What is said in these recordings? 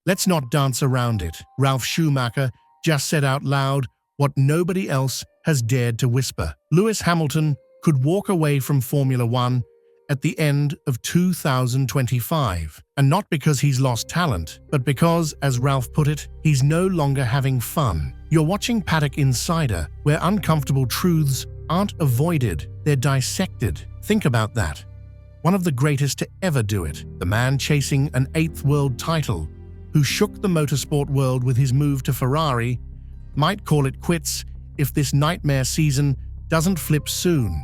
Let's not dance around it. Ralf Schumacher just said out loud what nobody else has dared to whisper. Lewis Hamilton could walk away from Formula One at the end of 2025. And not because he's lost talent, but because, as Ralf put it, he's no longer having fun. You're watching Paddock Insider, where uncomfortable truths aren't avoided, they're dissected. Think about that. One of the greatest to ever do it, the man chasing an 8th world title, who shook the motorsport world with his move to Ferrari, might call it quits if this nightmare season doesn't flip soon.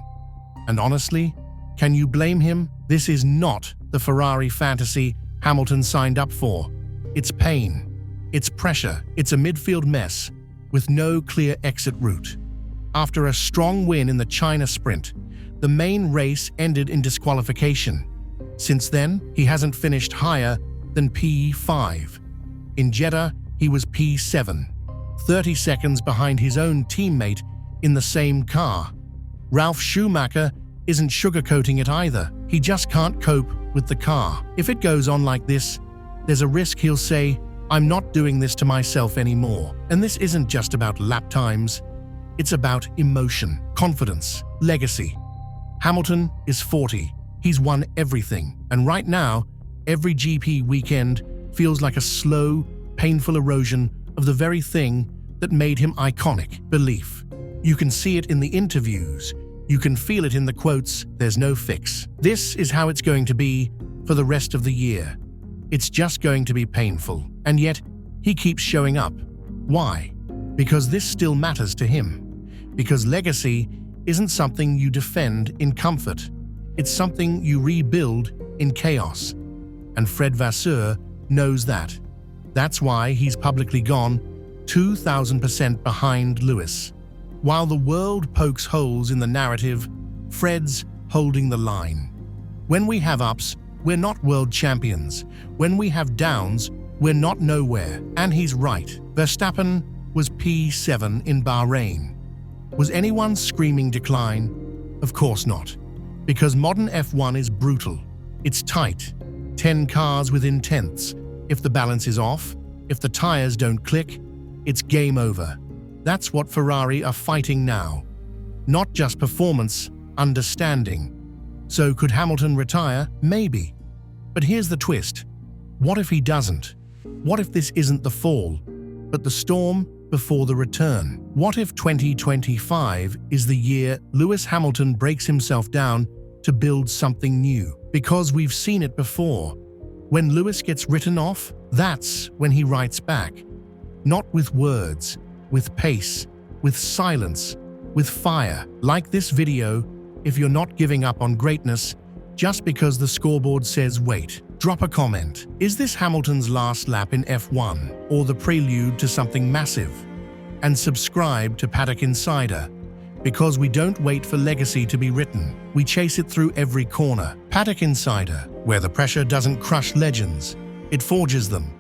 And honestly, can you blame him? This is not the Ferrari fantasy Hamilton signed up for. It's pain, it's pressure, it's a midfield mess with no clear exit route. After a strong win in the China sprint, the main race ended in disqualification. Since then, he hasn't finished higher than P5. In Jeddah, he was P7, 30 seconds behind his own teammate in the same car. Ralf Schumacher isn't sugarcoating it either. He just can't cope with the car. If it goes on like this, there's a risk he'll say, "I'm not doing this to myself anymore." And this isn't just about lap times. It's about emotion, confidence, legacy. Hamilton is 40. He's won everything. And right now, every GP weekend feels like a slow, painful erosion of the very thing that made him iconic: belief. You can see it in the interviews. You can feel it in the quotes. There's no fix. This is how it's going to be for the rest of the year. It's just going to be painful. And yet, he keeps showing up. Why? Because this still matters to him. Because legacy isn't something you defend in comfort. It's something you rebuild in chaos. And Fred Vasseur knows that. That's why he's publicly gone 2,000% behind Lewis. While the world pokes holes in the narrative, Fred's holding the line. When we have ups, we're not world champions. When we have downs, we're not nowhere. And he's right. Verstappen was P7 in Bahrain. Was anyone screaming decline? Of course not. Because modern F1 is brutal. It's tight. 10 cars within tenths. If the balance is off, if the tires don't click, it's game over. That's what Ferrari are fighting now. Not just performance, understanding. So could Hamilton retire? Maybe. But here's the twist. What if he doesn't? What if this isn't the fall, but the storm before the return? What if 2025 is the year Lewis Hamilton breaks himself down to build something new? Because we've seen it before. When Lewis gets written off, that's when he writes back. Not with words, with pace, with silence, with fire. Like this video, if you're not giving up on greatness just because the scoreboard says wait. Drop a comment. Is this Hamilton's last lap in F1 or the prelude to something massive? And subscribe to Paddock Insider, because we don't wait for legacy to be written. We chase it through every corner. Paddock Insider, where the pressure doesn't crush legends, it forges them.